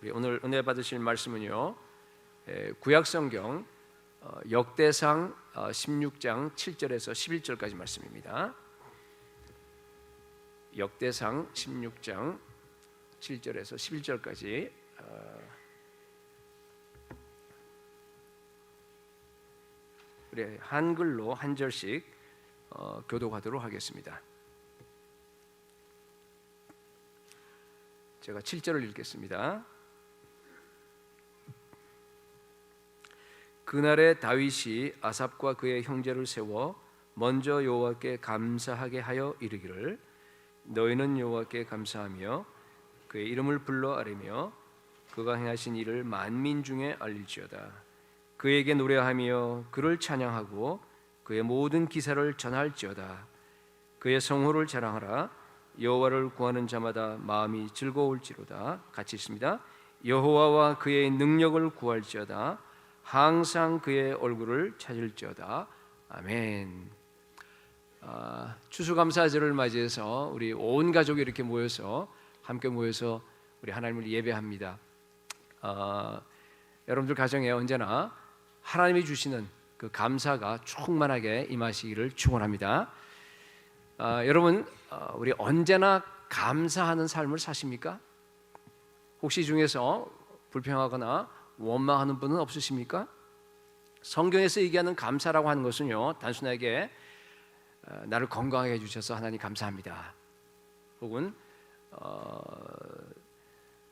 우리 오늘 은혜 받으실 말씀은요, 구약성경 역대상 16장 7절에서 11절까지 말씀입니다. 역대상 16장 7절에서 11절까지 우리 한글로 한 절씩 교독하도록 하겠습니다. 제가 7절을 읽겠습니다. 그날에 다윗이 아삽과 그의 형제를 세워 먼저 여호와께 감사하게 하여 이르기를, 너희는 여호와께 감사하며 그의 이름을 불러 아뢰며 그가 행하신 일을 만민 중에 알릴지어다. 그에게 노래하며 그를 찬양하고 그의 모든 기사를 전할지어다. 그의 성호를 자랑하라. 여호와를 구하는 자마다 마음이 즐거울지로다. 같이 읽습니다. 여호와와 그의 능력을 구할지어다. 항상 그의 얼굴을 찾을지어다. 아멘. 추수감사절을 맞이해서 우리 온 가족이 이렇게 함께 모여서 우리 하나님을 예배합니다. 여러분들 가정에 언제나 하나님이 주시는 그 감사가 충만하게 임하시기를 축원합니다. 여러분, 우리 언제나 감사하는 삶을 사십니까? 혹시 중에서 불평하거나 원망하는 분은 없으십니까? 성경에서 얘기하는 감사라고 하는 것은요, 단순하게 나를 건강하게 해주셔서 하나님 감사합니다, 혹은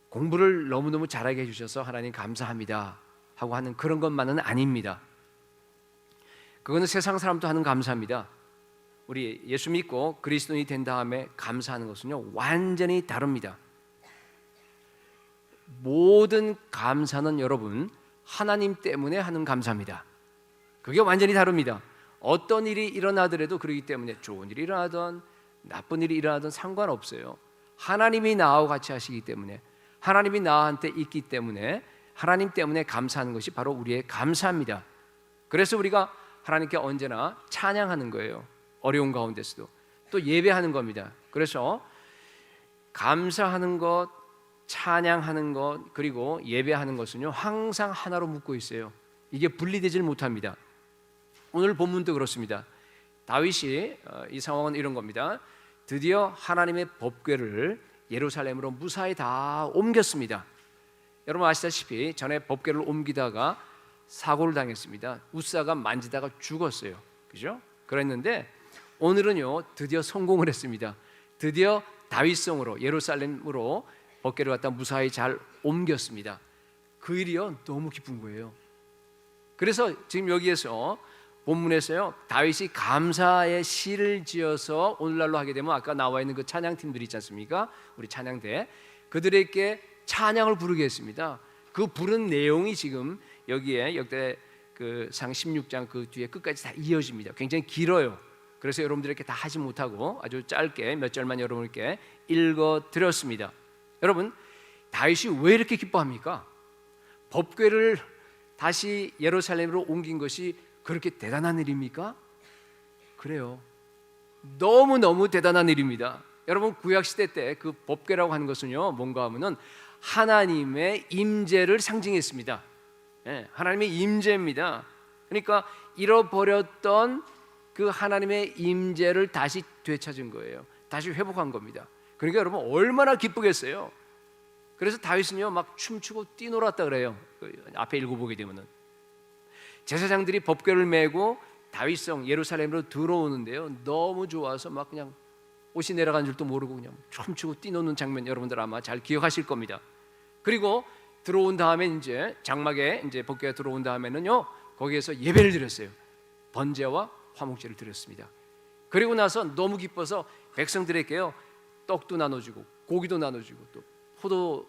공부를 너무너무 잘하게 해주셔서 하나님 감사합니다 하고 하는 그런 것만은 아닙니다. 그거는 세상 사람도 하는 감사합니다. 우리 예수 믿고 그리스도인이 된 다음에 감사하는 것은요, 완전히 다릅니다. 모든 감사는 여러분 하나님 때문에 하는 감사입니다. 그게 완전히 다릅니다. 어떤 일이 일어나더라도 그러기 때문에, 좋은 일이 일어나든 나쁜 일이 일어나든 상관없어요. 하나님이 나와 같이 하시기 때문에, 하나님이 나한테 있기 때문에, 하나님 때문에 감사하는 것이 바로 우리의 감사입니다. 그래서 우리가 하나님께 언제나 찬양하는 거예요. 어려운 가운데서도 또 예배하는 겁니다. 그래서 감사하는 것, 찬양하는 것, 그리고 예배하는 것은요, 항상 하나로 묶고 있어요. 이게 분리되질 못합니다. 오늘 본문도 그렇습니다. 다윗이 이 상황은 이런 겁니다. 드디어 하나님의 법궤를 예루살렘으로 무사히 다 옮겼습니다. 여러분 아시다시피 전에 법궤를 옮기다가 사고를 당했습니다. 우사가 만지다가 죽었어요. 그죠? 그랬는데 오늘은요, 드디어 성공을 했습니다. 드디어 다윗성으로, 예루살렘으로 법궤를 갖다 무사히 잘 옮겼습니다. 그 일이요, 너무 기쁜 거예요. 그래서 지금 여기에서 본문에서요, 다윗이 감사의 시를 지어서 오늘날로 하게 되면 아까 나와 있는 그 찬양팀들이 있지 않습니까? 우리 찬양대, 그들에게 찬양을 부르게 했습니다. 그 부른 내용이 지금 여기에 역대 그 상 16장 그 뒤에 끝까지 다 이어집니다. 굉장히 길어요. 그래서 여러분들에게 다 하지 못하고 아주 짧게 몇 절만 여러분께 읽어 드렸습니다. 여러분, 다윗이 왜 이렇게 기뻐합니까? 법궤를 다시 예루살렘으로 옮긴 것이 그렇게 대단한 일입니까? 그래요. 너무너무 대단한 일입니다. 여러분, 구약시대 때 그 법궤라고 하는 것은요, 뭔가 하면은 하나님의 임재를 상징했습니다. 하나님의 임재입니다. 그러니까 잃어버렸던 그 하나님의 임재를 다시 되찾은 거예요. 다시 회복한 겁니다. 그러니까 여러분 얼마나 기쁘겠어요. 그래서 다윗은요, 막 춤추고 뛰놀았다 그래요. 앞에 읽어보게 되면은 제사장들이 법궤를 메고 다윗성 예루살렘으로 들어오는데요, 너무 좋아서 막 그냥 옷이 내려간 줄도 모르고 그냥 춤추고 뛰노는 장면 여러분들 아마 잘 기억하실 겁니다. 그리고 들어온 다음에 이제 장막에 이제 법궤가 들어온 다음에는요, 거기에서 예배를 드렸어요. 번제와 화목제를 드렸습니다. 그리고 나서 너무 기뻐서 백성들에게요, 떡도 나눠주고 고기도 나눠주고 또 포도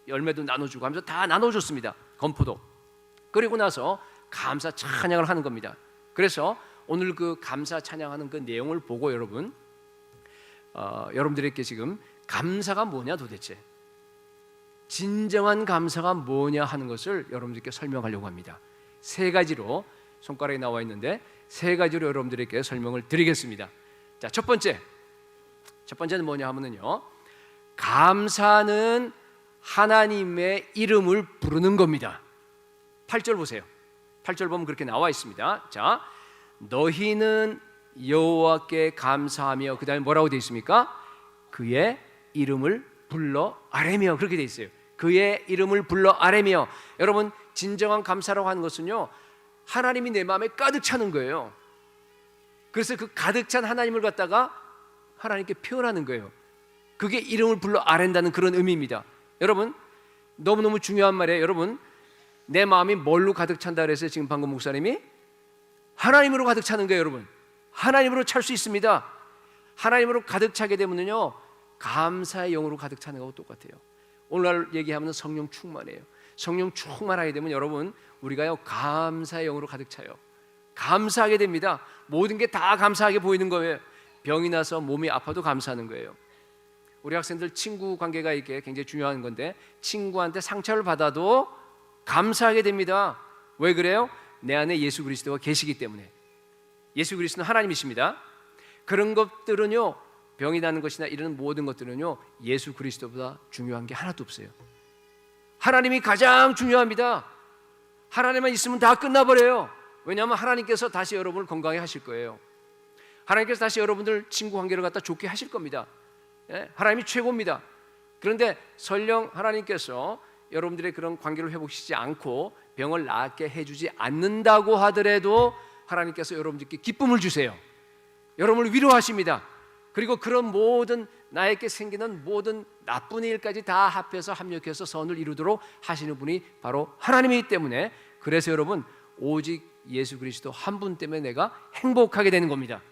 열매도 나눠주고 하면서 다 나눠줬습니다. 건포도. 그리고 나서 감사 찬양을 하는 겁니다. 그래서 오늘 그 감사 찬양하는 그 내용을 보고 여러분들에게 지금 감사가 뭐냐, 도대체 진정한 감사가 뭐냐 하는 것을 여러분들께 설명하려고 합니다. 세 가지로 손가락에 나와 있는데 세 가지로 여러분들에게 설명을 드리겠습니다. 자, 첫 번째는 뭐냐 하면요, 감사는 하나님의 이름을 부르는 겁니다. 8절 보세요. 8절 보면 그렇게 나와 있습니다. 자, 너희는 여호와께 감사하며, 그 다음에 뭐라고 되어 있습니까? 그의 이름을 불러 아뢰며, 그렇게 되어 있어요. 그의 이름을 불러 아뢰며. 여러분, 진정한 감사라고 하는 것은요, 하나님이 내 마음에 가득 차는 거예요. 그래서 그 가득 찬 하나님을 갖다가 하나님께 표현하는 거예요. 그게 이름을 불러 아랜다는 그런 의미입니다. 여러분, 너무너무 중요한 말이에요. 여러분, 내 마음이 뭘로 가득 찬다 그랬어요? 지금 방금 목사님이 하나님으로 가득 차는 거예요. 여러분, 하나님으로 찰 수 있습니다. 하나님으로 가득 차게 되면요, 감사의 영으로 가득 차는 거하고 똑같아요. 오늘날 얘기하면 성령 충만이에요. 성령 충만하게 되면 여러분, 우리가요 감사의 영으로 가득 차요. 감사하게 됩니다. 모든 게 다 감사하게 보이는 거예요. 병이 나서 몸이 아파도 감사하는 거예요. 우리 학생들 친구 관계가 이게 굉장히 중요한 건데, 친구한테 상처를 받아도 감사하게 됩니다. 왜 그래요? 내 안에 예수 그리스도가 계시기 때문에. 예수 그리스도는 하나님이십니다. 그런 것들은요, 병이 나는 것이나 이런 모든 것들은요, 예수 그리스도보다 중요한 게 하나도 없어요. 하나님이 가장 중요합니다. 하나님만 있으면 다 끝나버려요. 왜냐하면 하나님께서 다시 여러분을 건강히 하실 거예요. 하나님께서 다시 여러분들 친구 관계를 갖다 좋게 하실 겁니다. 예? 하나님이 최고입니다. 그런데 설령 하나님께서 여러분들의 그런 관계를 회복시키지 않고 병을 낫게 해주지 않는다고 하더라도 하나님께서 여러분들께 기쁨을 주세요. 여러분을 위로하십니다. 그리고 그런 모든 나에게 생기는 모든 나쁜 일까지 다 합해서 합력해서 선을 이루도록 하시는 분이 바로 하나님이기 때문에, 그래서 여러분, 오직 예수 그리스도 한 분 때문에 내가 행복하게 되는 겁니다.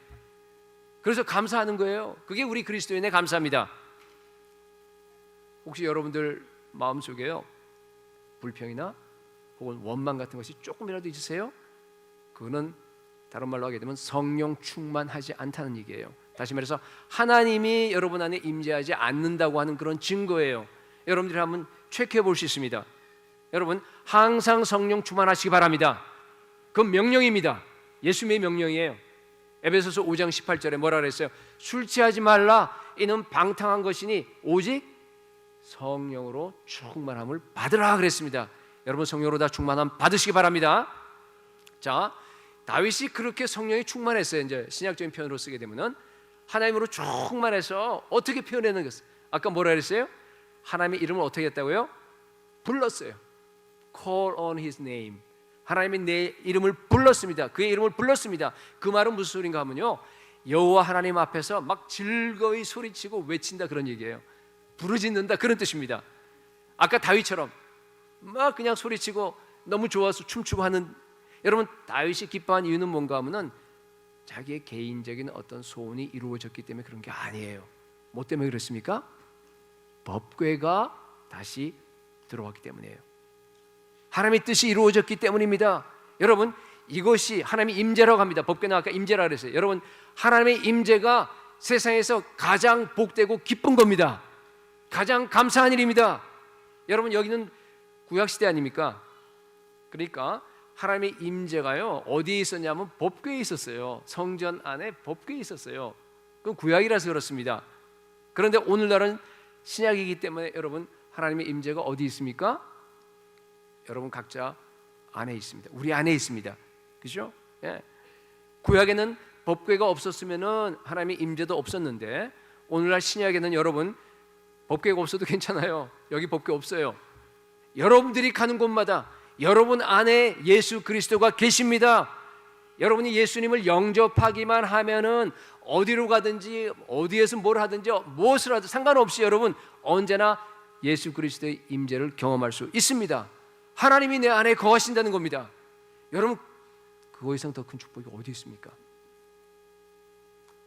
그래서 감사하는 거예요. 그게 우리 그리스도인의 감사입니다. 혹시 여러분들 마음속에요 불평이나 혹은 원망 같은 것이 조금이라도 있으세요? 그거는 다른 말로 하게 되면 성령 충만하지 않다는 얘기예요. 다시 말해서 하나님이 여러분 안에 임재하지 않는다고 하는 그런 증거예요. 여러분들이 한번 체크해 볼 수 있습니다. 여러분, 항상 성령 충만하시기 바랍니다. 그건 명령입니다. 예수님의 명령이에요. 에베소서 5장 18절에 뭐라 그랬어요? 술 취하지 말라, 이는 방탕한 것이니 오직 성령으로 충만함을 받으라 그랬습니다. 여러분, 성령으로 다 충만함 받으시기 바랍니다. 자, 다윗이 그렇게 성령이 충만했어요. 이제 신약적인 표현으로 쓰게 되면은 하나님으로 충만해서 어떻게 표현했는 것을, 아까 뭐라 그랬어요? 하나님의 이름을 어떻게 했다고요? 불렀어요. Call on His name. 하나님이 내 이름을 불렀습니다. 그의 이름을 불렀습니다. 그 말은 무슨 소린가 하면요, 여호와 하나님 앞에서 막 즐거이 소리치고 외친다, 그런 얘기예요. 부르짖는다, 그런 뜻입니다. 아까 다윗처럼 막 그냥 소리치고 너무 좋아서 춤추고 하는, 여러분, 다윗이 기뻐한 이유는 뭔가 하면은 자기의 개인적인 어떤 소원이 이루어졌기 때문에 그런 게 아니에요. 뭐 때문에 그렇습니까? 법궤가 다시 들어왔기 때문이에요. 하나님의 뜻이 이루어졌기 때문입니다. 여러분, 이것이 하나님의 임재라고 합니다. 법궤는 아까 임재라고 그랬어요. 여러분, 하나님의 임재가 세상에서 가장 복되고 기쁜 겁니다. 가장 감사한 일입니다. 여러분, 여기는 구약시대 아닙니까? 그러니까 하나님의 임재가요, 어디에 있었냐면 법궤에 있었어요. 성전 안에 법궤에 있었어요. 그건 구약이라서 그렇습니다. 그런데 오늘날은 신약이기 때문에 여러분, 하나님의 임재가 어디 있습니까? 여러분 각자 안에 있습니다. 우리 안에 있습니다. 그죠? 예. 구약에는 법궤가 없었으면은 하나님의 임재도 없었는데, 오늘날 신약에는 여러분 법궤가 없어도 괜찮아요. 여기 법궤 없어요. 여러분들이 가는 곳마다 여러분 안에 예수 그리스도가 계십니다. 여러분이 예수님을 영접하기만 하면은 어디로 가든지 어디에서 뭘 하든지 무엇을 하든 상관없이 여러분 언제나 예수 그리스도의 임재를 경험할 수 있습니다. 하나님이 내 안에 거하신다는 겁니다. 여러분, 그거 이상 더 큰 축복이 어디 있습니까?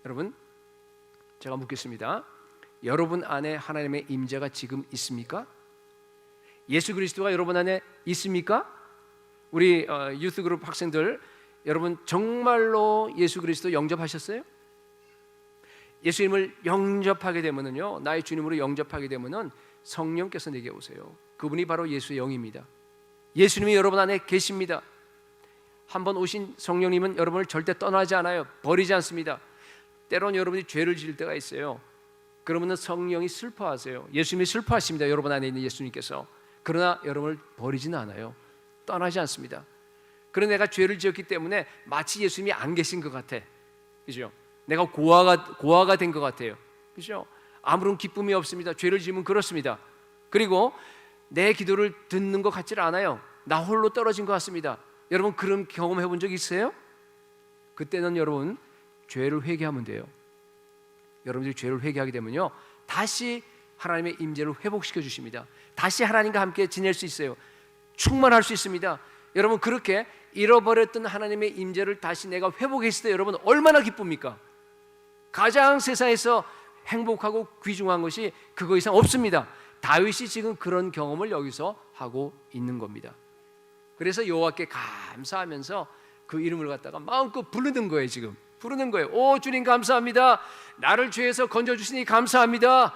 여러분, 제가 묻겠습니다. 여러분 안에 하나님의 임재가 지금 있습니까? 예수 그리스도가 여러분 안에 있습니까? 우리 유스 그룹 학생들, 여러분 정말로 예수 그리스도 영접하셨어요? 예수님을 영접하게 되면은요, 나의 주님으로 영접하게 되면은 성령께서 내게 오세요. 그분이 바로 예수의 영입니다. 예수님이 여러분 안에 계십니다. 한번 오신 성령님은 여러분을 절대 떠나지 않아요. 버리지 않습니다. 때론 여러분이 죄를 지을 때가 있어요. 그러면 성령이 슬퍼하세요. 예수님이 슬퍼하십니다. 여러분 안에 있는 예수님께서. 그러나 여러분을 버리지는 않아요. 떠나지 않습니다. 그러나 내가 죄를 지었기 때문에 마치 예수님이 안 계신 것 같아. 그죠? 내가 고아가 된 것 같아요. 그죠? 아무런 기쁨이 없습니다. 죄를 지으면 그렇습니다. 그리고 내 기도를 듣는 것 같지 않아요. 나 홀로 떨어진 것 같습니다. 여러분 그런 경험 해본 적 있어요? 그때는 여러분 죄를 회개하면 돼요. 여러분들이 죄를 회개하게 되면요, 다시 하나님의 임재를 회복시켜 주십니다. 다시 하나님과 함께 지낼 수 있어요. 충만할 수 있습니다. 여러분 그렇게 잃어버렸던 하나님의 임재를 다시 내가 회복했을 때 여러분 얼마나 기쁩니까? 가장 세상에서 행복하고 귀중한 것이 그거 이상 없습니다. 다윗이 지금 그런 경험을 여기서 하고 있는 겁니다. 그래서 여호와께 감사하면서 그 이름을 갖다가 마음껏 부르는 거예요. 지금 부르는 거예요. 오 주님 감사합니다. 나를 죄에서 건져주시니 감사합니다.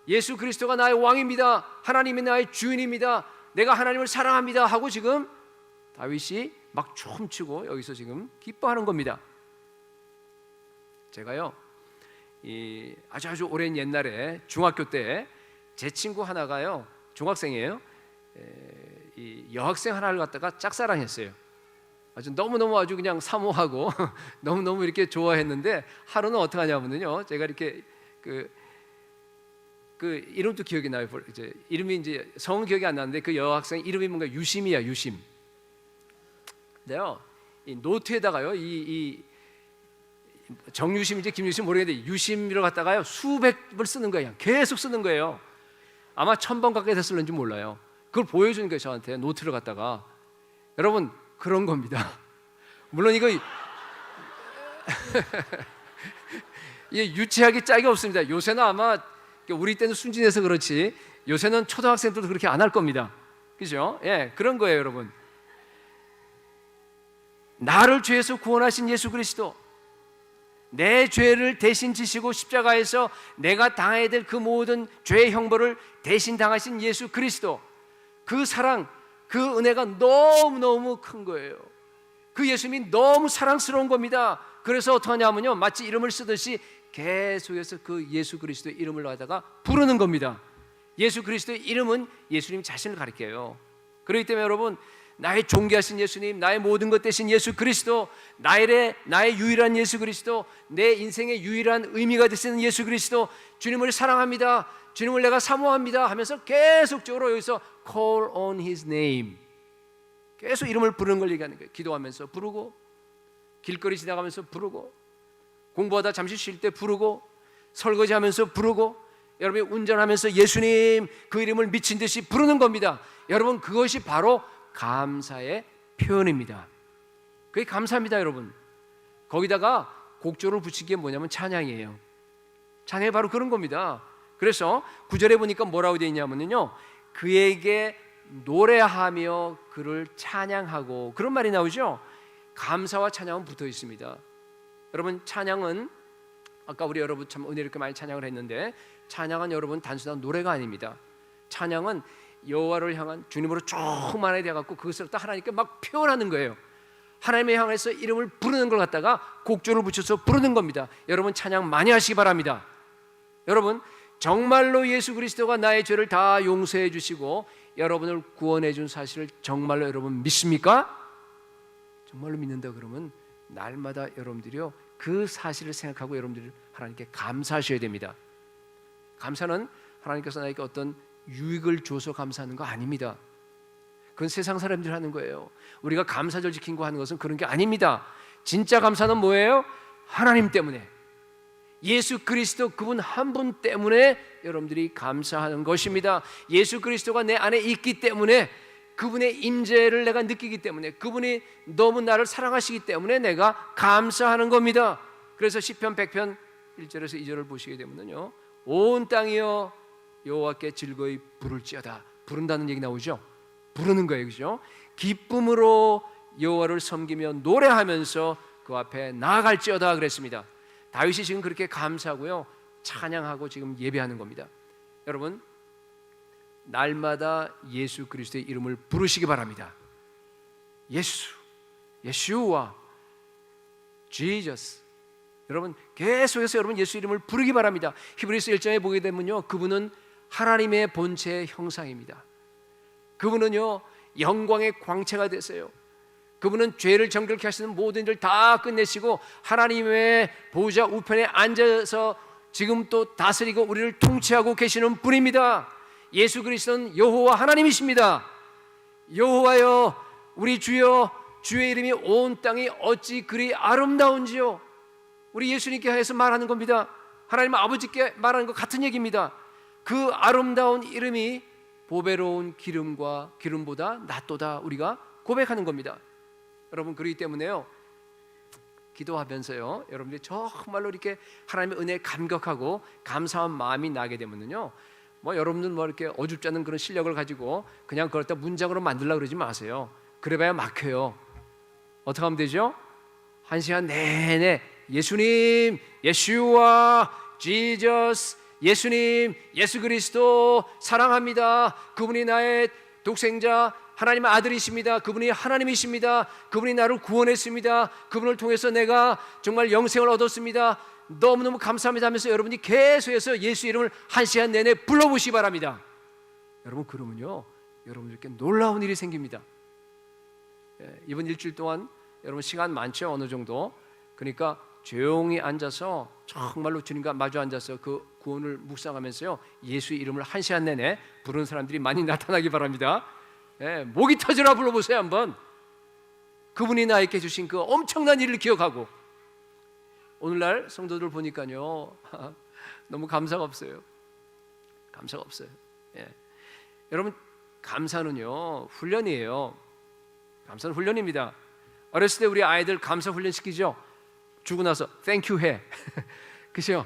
예수 그리스도가 나의 왕입니다. 하나님이 나의 주인입니다. 내가 하나님을 사랑합니다 하고 지금 다윗이 막 춤추고 여기서 지금 기뻐하는 겁니다. 제가요 아주 오랜 옛날에 중학교 때 제 친구 하나가요 중학생이에요. 이 여학생 하나를 갖다가 짝사랑했어요. 아주 너무너무 아주 그냥 사모하고 너무너무 이렇게 좋아했는데 하루는 어떻게 하냐면요, 제가 이렇게 그 이름도 기억이 나요. 이제 이름이 이제 성은 기억이 안 나는데 그 여학생 이름이 뭔가 유심이야, 유심. 근데요 이 노트에다가요 이 정유심인지 김유심 모르겠는데 유심이라고 갖다가요 수백을 쓰는 거예요. 계속 쓰는 거예요. 아마 1000번 가까이 됐을는지 몰라요. 그걸 보여주는 거예요, 저한테 노트를 갖다가. 여러분 그런 겁니다. 물론 이거 이게 유치하기 짝이 없습니다. 요새는 아마 우리 때는 순진해서 그렇지 요새는 초등학생들도 그렇게 안 할 겁니다. 그죠? 예, 그런 거예요, 여러분. 나를 죄에서 구원하신 예수 그리스도, 내 죄를 대신 지시고 십자가에서 내가 당해야 될 그 모든 죄의 형벌을 대신 당하신 예수 그리스도, 그 사랑, 그 은혜가 너무너무 큰 거예요. 그 예수님이 너무 사랑스러운 겁니다. 그래서 어떠냐면요, 마치 이름을 쓰듯이 계속해서 그 예수 그리스도의 이름을 하다가 부르는 겁니다. 예수 그리스도의 이름은 예수님 자신을 가리켜요. 그렇기 때문에 여러분, 나의 존귀하신 예수님, 나의 모든 것 되신 예수 그리스도, 나의 유일한 예수 그리스도, 내 인생의 유일한 의미가 되시는 예수 그리스도, 주님을 사랑합니다, 주님을 내가 사모합니다 하면서 계속적으로 여기서 call on His name, 계속 이름을 부르는 걸 얘기하는 거예요. 기도하면서 부르고, 길거리 지나가면서 부르고, 공부하다 잠시 쉴 때 부르고, 설거지하면서 부르고, 여러분이 운전하면서 예수님 그 이름을 미친 듯이 부르는 겁니다. 여러분 그것이 바로 감사의 표현입니다. 그게 감사합니다, 여러분. 거기다가 곡조를 붙이기에 뭐냐면 찬양이에요. 찬양이 바로 그런 겁니다. 그래서 9절에 보니까 뭐라고 되어 있냐면요, 그에게 노래하며 그를 찬양하고, 그런 말이 나오죠. 감사와 찬양은 붙어 있습니다. 여러분 찬양은 아까 우리 여러분 참 은혜 이렇게 많이 찬양을 했는데, 찬양은 여러분 단순한 노래가 아닙니다. 찬양은 여호와를 향한 주님으로 충만하게 돼갖고 그것을 또 하나님께 막 표현하는 거예요. 하나님을 향해서 이름을 부르는 걸 갖다가 곡조를 붙여서 부르는 겁니다. 여러분 찬양 많이 하시기 바랍니다. 여러분 정말로 예수 그리스도가 나의 죄를 다 용서해 주시고 여러분을 구원해 준 사실을 정말로 여러분 믿습니까? 정말로 믿는다 그러면 날마다 여러분들이요 그 사실을 생각하고 여러분들이 하나님께 감사하셔야 됩니다. 감사는 하나님께서 나에게 어떤 유익을 줘서 감사하는 거 아닙니다. 그건 세상 사람들이 하는 거예요. 우리가 감사절 지킨 거 하는 것은 그런 게 아닙니다. 진짜 감사는 뭐예요? 하나님 때문에, 예수 그리스도 그분 한 분 때문에 여러분들이 감사하는 것입니다. 예수 그리스도가 내 안에 있기 때문에, 그분의 임재를 내가 느끼기 때문에, 그분이 너무 나를 사랑하시기 때문에 내가 감사하는 겁니다. 그래서 시편 100편 1절에서 2절을 보시게 되면요, 온 땅이여 여호와께 즐거이 부를지어다. 부른다는 얘기 나오죠. 부르는 거예요, 그죠? 기쁨으로 여호와를 섬기며 노래하면서 그 앞에 나아갈지어다 그랬습니다. 다윗이 지금 그렇게 감사하고요 찬양하고 지금 예배하는 겁니다. 여러분 날마다 예수 그리스도의 이름을 부르시기 바랍니다. 예수, 예슈와, Jesus, 여러분 계속해서 여러분 예수 이름을 부르기 바랍니다. 히브리서 1장에 보게 되면요, 그분은 하나님의 본체의 형상입니다. 그분은요 영광의 광채가 되세요. 그분은 죄를 정결케 하시는 모든 일을 다 끝내시고 하나님의 보좌 우편에 앉아서 지금 또 다스리고 우리를 통치하고 계시는 분입니다. 예수 그리스도는 여호와 하나님이십니다. 여호와여 우리 주여, 주의 이름이 온 땅이 어찌 그리 아름다운지요. 우리 예수님께 해서 말하는 겁니다. 하나님 아버지께 말하는 것 같은 얘기입니다. 그 아름다운 이름이 보배로운 기름보다 낫도다 우리가 고백하는 겁니다. 여러분 그렇기 때문에요, 기도하면서요 여러분들이 정말로 이렇게 하나님의 은혜에 감격하고 감사한 마음이 나게 되면요, 뭐 여러분들 뭐 이렇게 어줍지 않은 그런 실력을 가지고 그냥 그걸 다 문장으로 만들려고 그러지 마세요. 그래봐야 막혀요. 어떻게 하면 되죠? 한 시간 내내 예수님, 예수와 지저스, 예수님, 예수 그리스도 사랑합니다. 그분이 나의 독생자 하나님의 아들이십니다. 그분이 하나님이십니다. 그분이 나를 구원했습니다. 그분을 통해서 내가 정말 영생을 얻었습니다. 너무너무 감사합니다 하면서 여러분이 계속해서 예수 이름을 한 시간 내내 불러보시기 바랍니다. 여러분 그러면요 여러분들께 놀라운 일이 생깁니다. 이번 일주일 동안 여러분 시간 많죠, 어느 정도. 그러니까 조용히 앉아서 정말로 주님과 마주 앉아서 그 구원을 묵상하면서요 예수의 이름을 한 시간 내내 부르는 사람들이 많이 나타나기 바랍니다. 목이 터져라 불러보세요 한번. 그분이 나에게 주신 그 엄청난 일을 기억하고. 오늘날 성도들 보니까요 너무 감사가 없어요. 감사가 없어요. 여러분 감사는요 훈련이에요. 감사는 훈련입니다. 어렸을 때 우리 아이들 감사 훈련 시키죠. 주고 나서 땡큐 해. 그죠?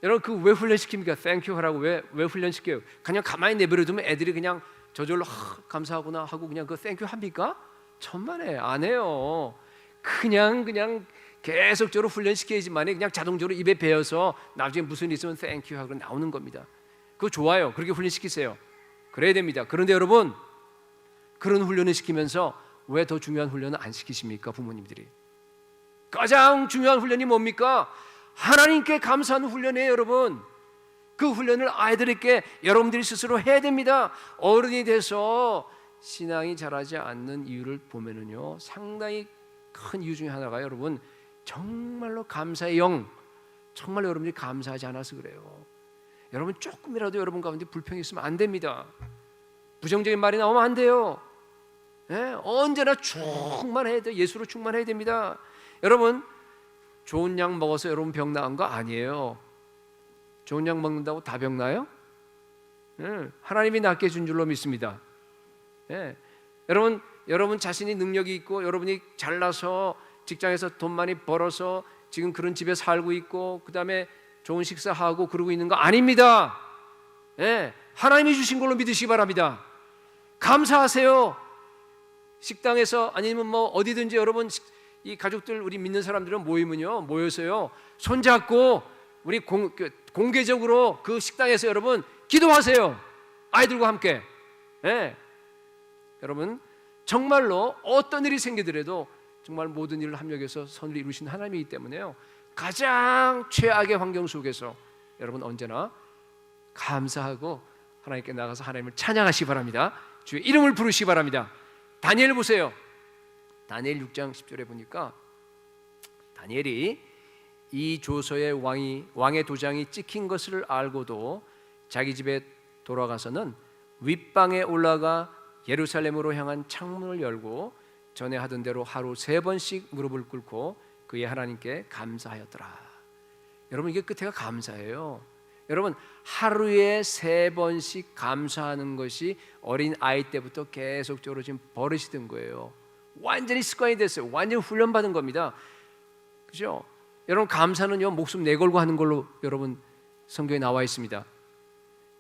여러분 그 왜 훈련시킵니까? 땡큐 하라고 왜 훈련시켜요? 그냥 가만히 내버려두면 애들이 그냥 저절로 감사하구나 하고 그냥 그 땡큐 합니까? 천만에 안 해요. 그냥 계속적으로 훈련시켜야지만이 그냥 자동적으로 입에 배어서 나중에 무슨 일 있으면 땡큐 하고 나오는 겁니다. 그거 좋아요. 그렇게 훈련시키세요. 그래야 됩니다. 그런데 여러분 그런 훈련을 시키면서 왜 더 중요한 훈련을 안 시키십니까? 부모님들이 가장 중요한 훈련이 뭡니까? 하나님께 감사하는 훈련이에요. 여러분 그 훈련을 아이들에게 여러분들이 스스로 해야 됩니다. 어른이 돼서 신앙이 자라지 않는 이유를 보면은요 상당히 큰 이유 중에 하나가 여러분 정말로 감사의 영, 정말 여러분들이 감사하지 않아서 그래요. 여러분 조금이라도 여러분 가운데 불평이 있으면 안 됩니다. 부정적인 말이 나오면 안 돼요. 언제나 충만해야 돼요. 예수로 충만해야 됩니다. 여러분 좋은 약 먹어서 여러분 병 나은 거 아니에요. 좋은 약 먹는다고 다 병 나요? 하나님이 낫게 준 줄로 믿습니다. 여러분 자신이 능력이 있고 여러분이 잘나서 직장에서 돈 많이 벌어서 지금 그런 집에 살고 있고 그 다음에 좋은 식사하고 그러고 있는 거 아닙니다. 하나님이 주신 걸로 믿으시기 바랍니다. 감사하세요. 식당에서 아니면 뭐 어디든지 여러분 이 가족들 우리 믿는 사람들은 모여서요 손잡고 우리 공개적으로 그 식당에서 여러분 기도하세요. 아이들과 함께. 여러분 정말로 어떤 일이 생기더라도 정말 모든 일을 합력해서 선을 이루신 하나님이기 때문에요 가장 최악의 환경 속에서 여러분 언제나 감사하고 하나님께 나가서 하나님을 찬양하시기 바랍니다. 주의 이름을 부르시기 바랍니다. 다니엘 보세요. 다니엘 6장 10절에 보니까 다니엘이 이 조서의 왕의 도장이 찍힌 것을 알고도 자기 집에 돌아가서는 윗방에 올라가 예루살렘으로 향한 창문을 열고 전에 하던 대로 하루 3번씩 무릎을 꿇고 그의 하나님께 감사하였더라. 여러분 이게 끝에가 감사예요. 여러분 하루에 3번씩 감사하는 것이 어린 아이 때부터 계속적으로 지금 버릇이 된 거예요. 완전히 습관이 됐어요. 완전히 훈련받은 겁니다. 그죠? 여러분 감사는요 목숨 내걸고 하는 걸로 여러분 성경에 나와 있습니다.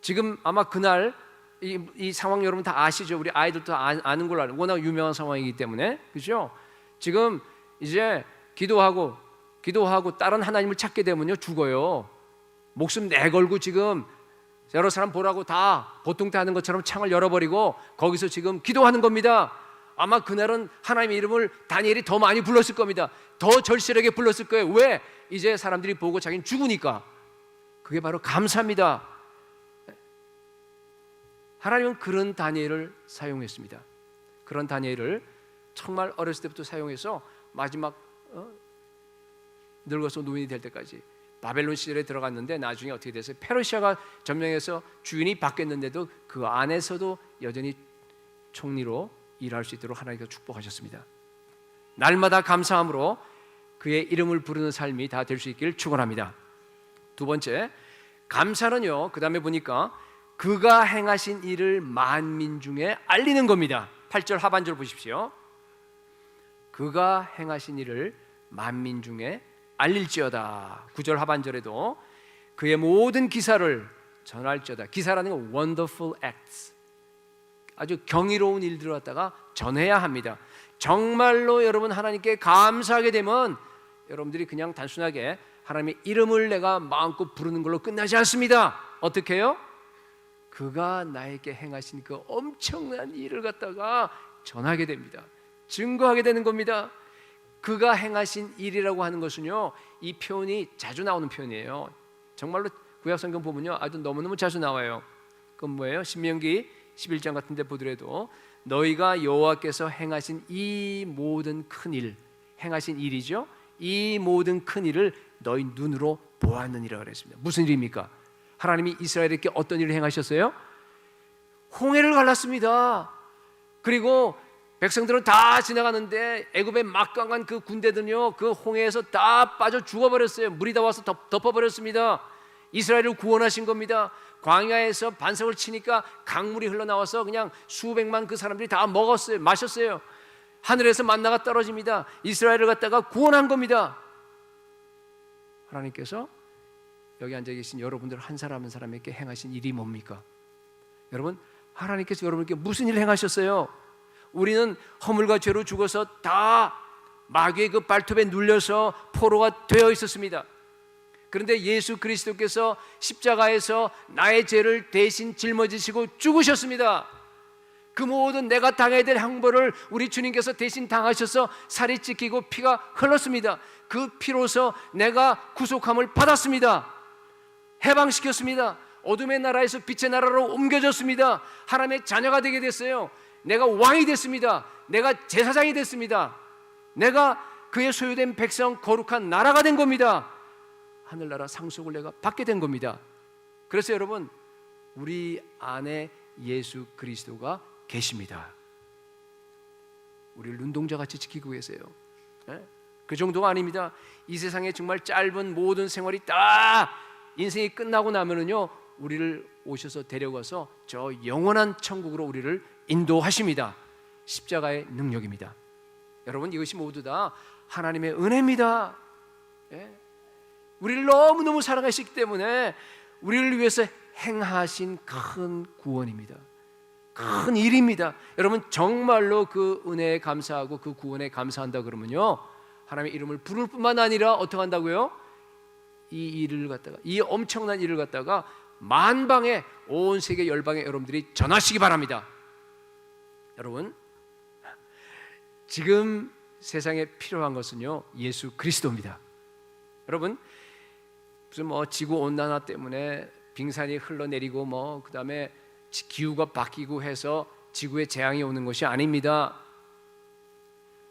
지금 아마 그날 이 상황 여러분 다 아시죠? 우리 아이들도 아는 걸로 알아요. 워낙 유명한 상황이기 때문에 그죠? 지금 이제 기도하고 다른 하나님을 찾게 되면요 죽어요. 목숨 내걸고 지금 여러 사람 보라고 다 보통 때 하는 것처럼 창을 열어버리고 거기서 지금 기도하는 겁니다. 아마 그날은 하나님의 이름을 다니엘이 더 많이 불렀을 겁니다. 더 절실하게 불렀을 거예요. 왜? 이제 사람들이 보고 자기는 죽으니까. 그게 바로 감사입니다. 하나님은 그런 다니엘을 사용했습니다. 그런 다니엘을 정말 어렸을 때부터 사용해서 마지막 늙어서 노인이 될 때까지 바벨론 시절에 들어갔는데 나중에 어떻게 됐어요? 페르시아가 점령해서 주인이 바뀌었는데도 그 안에서도 여전히 총리로 일할 수 있도록 하나님께서 축복하셨습니다. 날마다 감사함으로 그의 이름을 부르는 삶이 다 될 수 있기를 축원합니다. 두 번째, 감사는요, 그 다음에 보니까 그가 행하신 일을 만민 중에 알리는 겁니다. 8절 하반절 보십시오. 그가 행하신 일을 만민 중에 알릴지어다. 9절 하반절에도 그의 모든 기사를 전할지어다. 기사라는 건 wonderful acts, 아주 경이로운 일들을 갖다가 전해야 합니다. 정말로 여러분 하나님께 감사하게 되면 여러분들이 그냥 단순하게 하나님의 이름을 내가 마음껏 부르는 걸로 끝나지 않습니다. 어떻게 해요? 그가 나에게 행하신 그 엄청난 일을 갖다가 전하게 됩니다. 증거하게 되는 겁니다. 그가 행하신 일이라고 하는 것은요, 이 표현이 자주 나오는 표현이에요. 정말로 구약성경 보면요, 아주 너무너무 자주 나와요. 그건 뭐예요? 신명기 11장 같은 데 보더라도 너희가 여호와께서 행하신 이 모든 큰 일, 행하신 일이죠, 이 모든 큰 일을 너희 눈으로 보았느니라 그랬습니다. 무슨 일입니까? 하나님이 이스라엘에게 어떤 일을 행하셨어요? 홍해를 갈랐습니다. 그리고 백성들은 다 지나가는데 애굽의 막강한 그 군대들은요, 그 홍해에서 다 빠져 죽어버렸어요. 물이 다 와서 덮어버렸습니다. 이스라엘을 구원하신 겁니다. 광야에서 반석을 치니까 강물이 흘러나와서 그냥 수백만 그 사람들이 다 먹었어요. 마셨어요. 하늘에서 만나가 떨어집니다. 이스라엘을 갖다가 구원한 겁니다. 하나님께서 여기 앉아 계신 여러분들 한 사람 한 사람에게 행하신 일이 뭡니까? 여러분, 하나님께서 여러분께 무슨 일을 행하셨어요? 우리는 허물과 죄로 죽어서 다 마귀의 그 발톱에 눌려서 포로가 되어 있었습니다. 그런데 예수 그리스도께서 십자가에서 나의 죄를 대신 짊어지시고 죽으셨습니다. 그 모든 내가 당해야 될 형벌을 우리 주님께서 대신 당하셔서 살이 찢기고 피가 흘렀습니다. 그 피로서 내가 구속함을 받았습니다. 해방시켰습니다. 어둠의 나라에서 빛의 나라로 옮겨졌습니다. 하나님의 자녀가 되게 됐어요. 내가 왕이 됐습니다. 내가 제사장이 됐습니다. 내가 그의 소유된 백성, 거룩한 나라가 된 겁니다. 하늘나라 상속을 내가 받게 된 겁니다. 그래서 여러분, 우리 안에 예수 그리스도가 계십니다. 우리를 눈동자같이 지키고 계세요. 그 정도가 아닙니다. 이 세상에 정말 짧은 모든 생활이 다 인생이 끝나고 나면은요, 우리를 오셔서 데려가서 저 영원한 천국으로 우리를 인도하십니다. 십자가의 능력입니다. 여러분, 이것이 모두 다 하나님의 은혜입니다. 우리를 너무너무 사랑하시기 때문에 우리를 위해서 행하신 큰 구원입니다. 큰 일입니다. 여러분, 정말로 그 은혜에 감사하고 그 구원에 감사한다 그러면요, 하나님의 이름을 부를 뿐만 아니라 어떻게 한다고요? 이 일을 갖다가, 이 엄청난 일을 갖다가 만방에, 온 세계 열방에 여러분들이 전하시기 바랍니다. 여러분, 지금 세상에 필요한 것은요, 예수 그리스도입니다. 여러분, 무슨 지구 온난화 때문에 빙산이 흘러내리고 그다음에 기후가 바뀌고 해서 지구에 재앙이 오는 것이 아닙니다.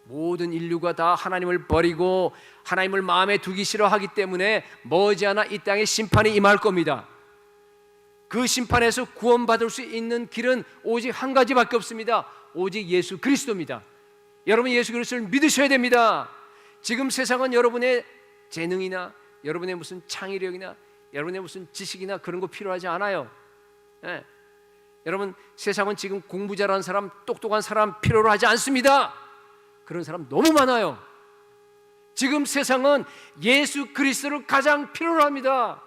모든 인류가 다 하나님을 버리고 하나님을 마음에 두기 싫어하기 때문에 머지않아 이 땅에 심판이 임할 겁니다. 그 심판에서 구원받을 수 있는 길은 오직 한 가지밖에 없습니다. 오직 예수 그리스도입니다. 여러분, 예수 그리스도를 믿으셔야 됩니다. 지금 세상은 여러분의 재능이나 여러분의 무슨 창의력이나 여러분의 무슨 지식이나 그런 거 필요하지 않아요. 여러분, 세상은 지금 공부 잘하는 사람, 똑똑한 사람 필요로 하지 않습니다. 그런 사람 너무 많아요. 지금 세상은 예수 그리스도를 가장 필요로 합니다.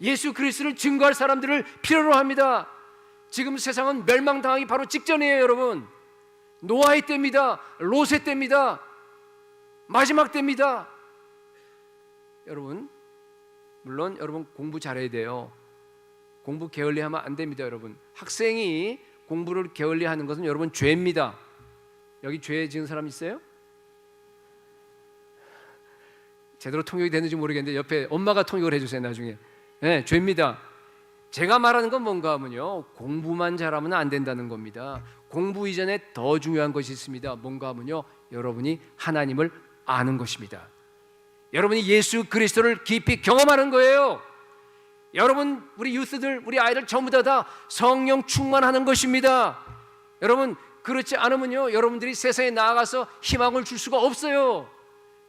예수 그리스도를 증거할 사람들을 필요로 합니다. 지금 세상은 멸망당하기 바로 직전이에요. 여러분, 노아의 때입니다. 롯의 때입니다. 마지막 때입니다. 여러분, 물론 여러분 공부 잘해야 돼요. 공부 게을리하면 안 됩니다. 여러분, 학생이 공부를 게을리하는 것은 여러분 죄입니다. 여기 죄 지은 사람 있어요? 제대로 통역이 되는지 모르겠는데 옆에 엄마가 통역을 해주세요 나중에. 네, 죄입니다. 제가 말하는 건 뭔가 하면요, 공부만 잘하면 안 된다는 겁니다. 공부 이전에 더 중요한 것이 있습니다. 뭔가 하면요, 여러분이 하나님을 아는 것입니다. 여러분이 예수 그리스도를 깊이 경험하는 거예요. 여러분, 우리 유스들, 우리 아이들 전부 다 성령 충만하는 것입니다. 여러분, 그렇지 않으면요, 여러분들이 세상에 나아가서 희망을 줄 수가 없어요.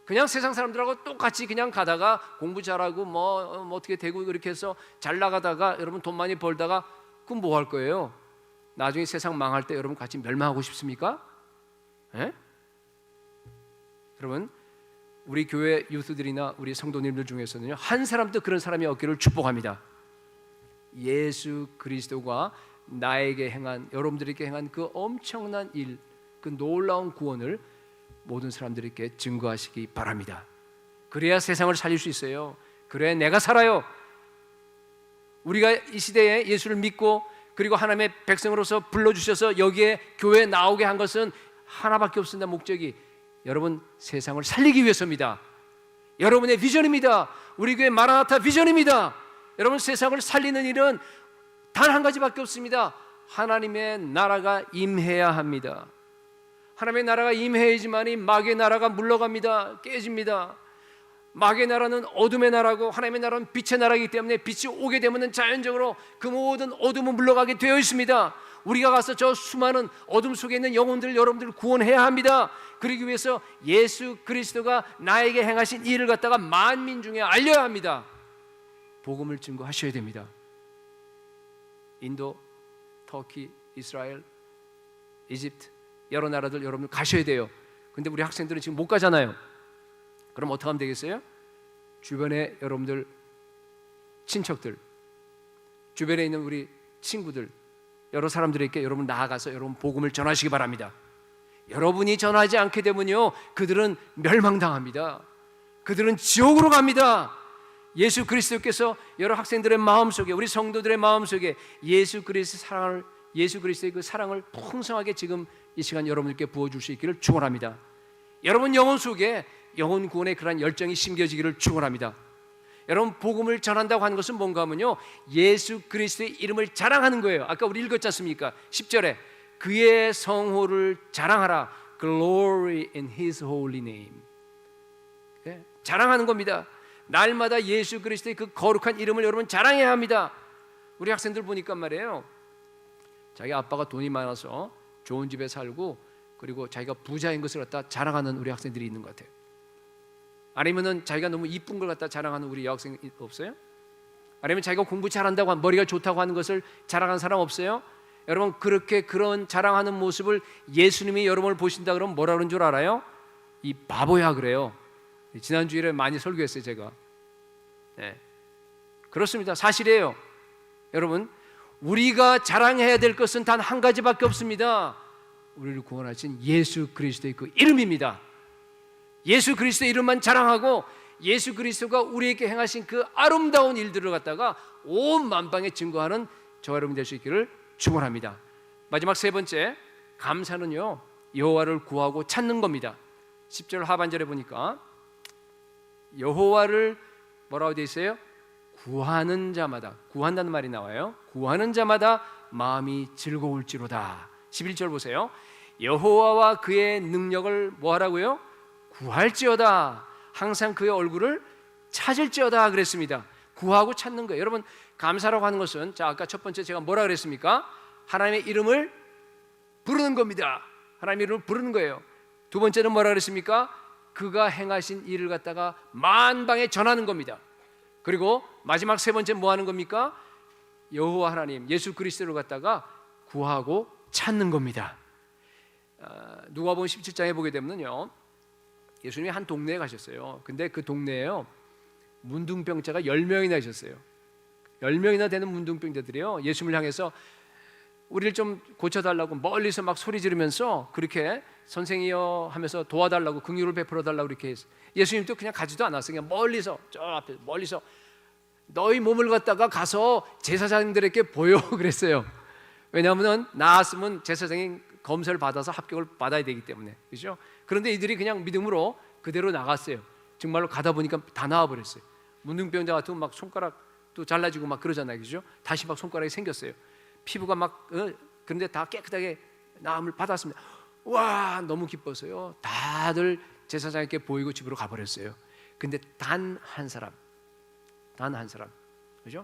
그냥 세상 사람들하고 똑같이 그냥 가다가 공부 잘하고 뭐 어떻게 되고 이렇게 해서 잘 나가다가 여러분 돈 많이 벌다가 그럼 뭐 할 거예요? 나중에 세상 망할 때 여러분 같이 멸망하고 싶습니까? 예? 여러분, 우리 교회 유스들이나 우리 성도님들 중에서는요, 한 사람도 그런 사람이 없기를 축복합니다. 예수 그리스도가 나에게 행한, 여러분들에게 행한 그 엄청난 일, 그 놀라운 구원을 모든 사람들에게 증거하시기 바랍니다. 그래야 세상을 살릴 수 있어요. 그래야 내가 살아요. 우리가 이 시대에 예수를 믿고 그리고 하나님의 백성으로서 불러주셔서 여기에 교회에 나오게 한 것은 하나밖에 없습니다. 목적이 여러분 세상을 살리기 위해서입니다. 여러분의 비전입니다. 우리 교회 마라나타 비전입니다. 여러분 세상을 살리는 일은 단 한 가지밖에 없습니다. 하나님의 나라가 임해야 합니다. 하나님의 나라가 임해야지만이 마귀의 나라가 물러갑니다. 깨집니다. 마귀의 나라는 어둠의 나라고 하나님의 나라는 빛의 나라이기 때문에 빛이 오게 되면 자연적으로 그 모든 어둠은 물러가게 되어 있습니다. 우리가 가서 저 수많은 어둠 속에 있는 영혼들을 여러분들 구원해야 합니다. 그러기 위해서 예수 그리스도가 나에게 행하신 일을 갖다가 만민 중에 알려야 합니다. 복음을 증거하셔야 됩니다. 인도, 터키, 이스라엘, 이집트 여러 나라들 여러분 가셔야 돼요. 근데 우리 학생들은 지금 못 가잖아요. 그럼 어떻게 하면 되겠어요? 주변에 여러분들 친척들, 주변에 있는 우리 친구들, 여러 사람들에게 여러분 나아가서 여러분 복음을 전하시기 바랍니다. 여러분이 전하지 않게 되면요, 그들은 멸망당합니다. 그들은 지옥으로 갑니다. 예수 그리스도께서 여러 학생들의 마음속에, 우리 성도들의 마음속에 예수 그리스도의 그 사랑을 풍성하게 지금 이 시간 여러분들께 부어줄 수 있기를 축원합니다. 여러분 영혼 속에 영혼 구원의 그러한 열정이 심겨지기를 축원합니다. 여러분 복음을 전한다고 하는 것은 뭔가 하면요, 예수 그리스도의 이름을 자랑하는 거예요. 아까 우리 읽었지 않습니까? 10절에 그의 성호를 자랑하라. Glory in His holy name. 자랑하는 겁니다. 날마다 예수 그리스도의 그 거룩한 이름을 여러분 자랑해야 합니다. 우리 학생들 보니까 말이에요, 자기 아빠가 돈이 많아서 좋은 집에 살고 그리고 자기가 부자인 것을 갖다 자랑하는 우리 학생들이 있는 것 같아요. 아니면은 자기가 너무 이쁜 걸 갖다 자랑하는 우리 여학생 없어요? 아니면 자기가 공부 잘한다고 머리가 좋다고 하는 것을 자랑하는 사람 없어요? 여러분 그렇게 그런 자랑하는 모습을 예수님이 여러분을 보신다 그러면 뭐라 그런 줄 알아요? 이 바보야 그래요. 지난 주일에 많이 설교했어요 제가. 네. 그렇습니다. 사실이에요. 여러분 우리가 자랑해야 될 것은 단 한 가지밖에 없습니다. 우리를 구원하신 예수 그리스도의 그 이름입니다. 예수 그리스도의 이름만 자랑하고 예수 그리스도가 우리에게 행하신 그 아름다운 일들을 갖다가 온 만방에 증거하는 저와 여러분 될 수 있기를 축원합니다. 마지막 세 번째, 감사는요 여호와를 구하고 찾는 겁니다. 10절 하반절에 보니까 여호와를 뭐라고 되어 있어요? 구하는 자마다, 구한다는 말이 나와요. 구하는 자마다 마음이 즐거울지로다. 11절 보세요. 여호와와 그의 능력을 뭐하라고요? 구할지어다. 항상 그의 얼굴을 찾을지어다 그랬습니다. 구하고 찾는 거예요. 여러분 감사라고 하는 것은, 자 아까 첫 번째 제가 뭐라 그랬습니까? 하나님의 이름을 부르는 겁니다. 하나님의 이름을 부르는 거예요. 두 번째는 뭐라 그랬습니까? 그가 행하신 일을 갖다가 만방에 전하는 겁니다. 그리고 마지막 세 번째 뭐 하는 겁니까? 여호와 하나님 예수 그리스도를 갖다가 구하고 찾는 겁니다. 누가복음 17장에 보게 되면요, 예수님이 한 동네에 가셨어요. 근데 그 동네에요 문둥병자가 10명이나 있었어요. 10명이나 되는 문둥병자들이요 예수님을 향해서 우리를 좀 고쳐달라고 멀리서 막 소리 지르면서 그렇게 선생이여 하면서 도와달라고, 긍휼을 베풀어 달라고 이렇게 했어요. 예수님도 그냥 가지도 않았어요. 그냥 멀리서, 저 앞에 멀리서 너희 몸을 갖다가 가서 제사장들에게 보여 그랬어요. 왜냐하면 나았으면 제사장이 검사를 받아서 합격을 받아야 되기 때문에, 그렇죠? 그런데 이들이 그냥 믿음으로 그대로 나갔어요. 정말로 가다 보니까 다 나와버렸어요. 문둥병자 같으면 막 손가락도 잘라지고 막 그러잖아요, 그렇죠? 다시 막 손가락이 생겼어요. 피부가 막 그런데 다 깨끗하게 나음을 받았습니다. 와, 너무 기뻤어요. 다들 제사장에게 보이고 집으로 가버렸어요. 근데 단 한 사람, 그죠?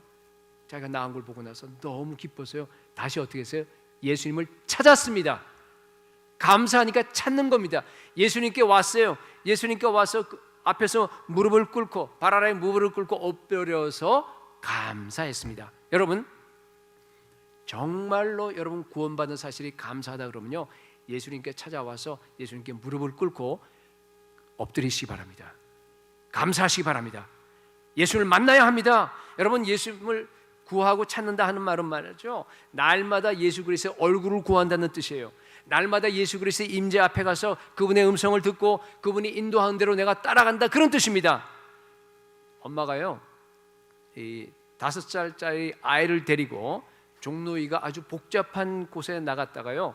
자기가 나은 걸 보고 나서 너무 기뻤어요. 다시 어떻게 했어요? 예수님을 찾았습니다. 감사하니까 찾는 겁니다. 예수님께 왔어요. 예수님께 와서 그 앞에서 무릎을 꿇고, 발 아래에 무릎을 꿇고 엎드려서 감사했습니다. 여러분, 정말로 여러분 구원받은 사실이 감사하다 그러면요, 예수님께 찾아와서 예수님께 무릎을 꿇고 엎드리시기 바랍니다. 감사하시기 바랍니다. 예수를 만나야 합니다. 여러분, 예수님을 구하고 찾는다 하는 말은 말이죠, 날마다 예수 그리스도의 얼굴을 구한다는 뜻이에요. 날마다 예수 그리스도의 임재 앞에 가서 그분의 음성을 듣고 그분이 인도하는 대로 내가 따라간다, 그런 뜻입니다. 엄마가요, 이 5살짜리 아이를 데리고 종로이가 아주 복잡한 곳에 나갔다가요,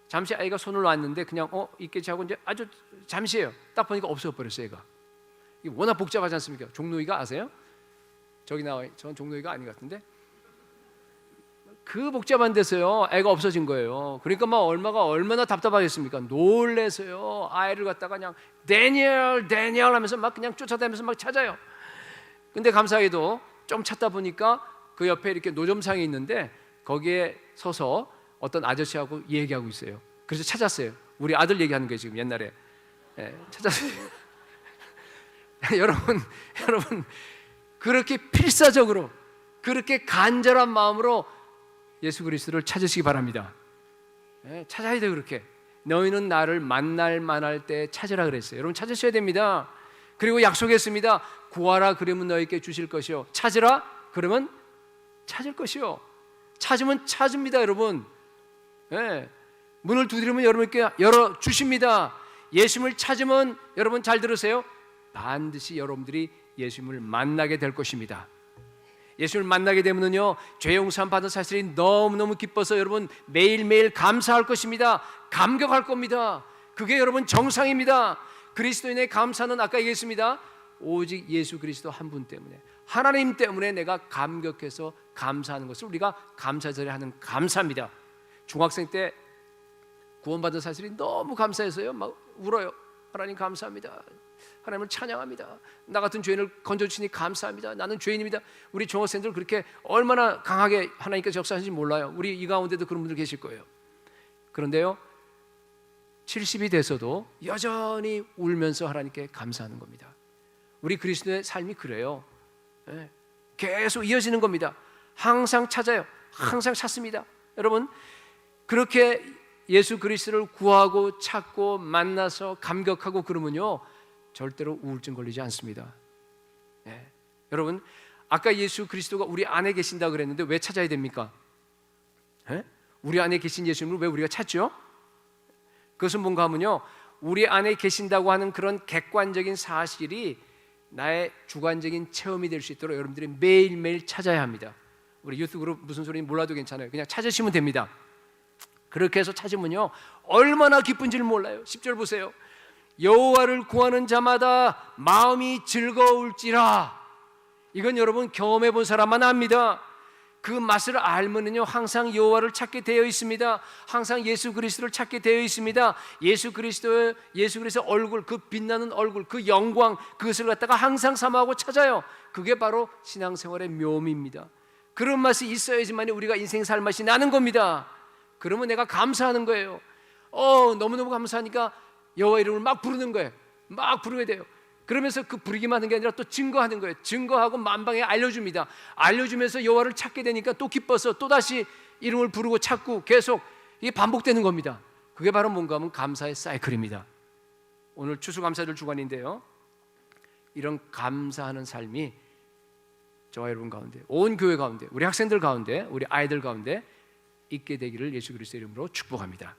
잠시 아이가 손을 놨는데 그냥 있겠지 하고 이제 아주 잠시예요. 딱 보니까 없어 버렸어요. 얘가. 이게 워낙 복잡하지 않습니까? 종로이가 아세요? 저기 나와. 전 종로이가 아닌 것 같은데. 그 복잡한 데서요, 애가 없어진 거예요. 그러니까 막 얼마나 답답하겠습니까? 놀래서요, 아이를 갖다가 그냥 데니엘 하면서 막 그냥 쫓아다니면서 막 찾아요. 근데 감사하게도 좀 찾다 보니까 그 옆에 이렇게 노점상이 있는데 거기에 서서 어떤 아저씨하고 얘기하고 있어요. 그래서 찾았어요. 우리 아들 얘기하는 거예요, 지금 옛날에. 찾았어요. 여러분, 그렇게 필사적으로, 그렇게 간절한 마음으로 예수 그리스도를 찾으시기 바랍니다. 찾아야 돼요. 그렇게 너희는 나를 만날 때 찾으라 그랬어요. 여러분, 찾으셔야 됩니다. 그리고 약속했습니다. 구하라 그러면 너희에게 주실 것이요, 찾으라 그러면 찾을 것이요. 찾으면 찾습니다, 여러분. 문을 두드리면 여러분께 열어 주십니다. 예수님을 찾으면, 여러분 잘 들으세요, 반드시 여러분들이 예수님을 만나게 될 것입니다. 예수님을 만나게 되면요, 죄 용서함 받은 사실이 너무너무 기뻐서 여러분 매일매일 감사할 것입니다. 감격할 겁니다. 그게 여러분 정상입니다. 그리스도인의 감사는 아까 얘기했습니다. 오직 예수 그리스도 한 분 때문에, 하나님 때문에 내가 감격해서 감사하는 것을 우리가 감사절에 하는 감사입니다. 중학생 때 구원받은 사실이 너무 감사해서요, 막 울어요. 하나님 감사합니다. 하나님을 찬양합니다. 나 같은 죄인을 건져주시니 감사합니다. 나는 죄인입니다. 우리 중학생들 그렇게 얼마나 강하게 하나님께서 역사하시는지 몰라요. 우리 이 가운데도 그런 분들 계실 거예요. 그런데요, 70이 돼서도 여전히 울면서 하나님께 감사하는 겁니다. 우리 그리스도의 삶이 그래요. 계속 이어지는 겁니다. 항상 찾아요. 항상 찾습니다. 여러분, 그렇게 예수 그리스도를 구하고 찾고 만나서 감격하고 그러면요, 절대로 우울증 걸리지 않습니다. 여러분, 아까 예수 그리스도가 우리 안에 계신다 그랬는데 왜 찾아야 됩니까? 우리 안에 계신 예수님을 왜 우리가 찾죠? 그것은 뭔가 하면요, 우리 안에 계신다고 하는 그런 객관적인 사실이 나의 주관적인 체험이 될 수 있도록 여러분들이 매일매일 찾아야 합니다. 우리 유튜브로 무슨 소리인지 몰라도 괜찮아요. 그냥 찾으시면 됩니다. 그렇게 해서 찾으면요, 얼마나 기쁜지를 몰라요. 10절 보세요. 여호와를 구하는 자마다 마음이 즐거울지라. 이건 여러분 경험해 본 사람만 압니다. 그 맛을 알면은요, 항상 여호와를 찾게 되어 있습니다. 항상 예수 그리스도를 찾게 되어 있습니다. 예수 그리스도의 얼굴, 그 빛나는 얼굴, 그 영광, 그것을 갖다가 항상 사모하고 찾아요. 그게 바로 신앙생활의 묘미입니다. 그런 맛이 있어야지만 우리가 인생 살 맛이 나는 겁니다. 그러면 내가 감사하는 거예요. 너무너무 감사하니까 여호와 이름을 막 부르는 거예요. 막 부르게 돼요. 그러면서 그 부르기만 하는 게 아니라 또 증거하는 거예요. 증거하고 만방에 알려줍니다. 알려주면서 여호와를 찾게 되니까 또 기뻐서 또다시 이름을 부르고 찾고 계속 이게 반복되는 겁니다. 그게 바로 뭔가 하면 감사의 사이클입니다. 오늘 추수감사절 주간인데요, 이런 감사하는 삶이 저와 여러분 가운데, 온 교회 가운데, 우리 학생들 가운데, 우리 아이들 가운데 있게 되기를 예수 그리스도의 이름으로 축복합니다.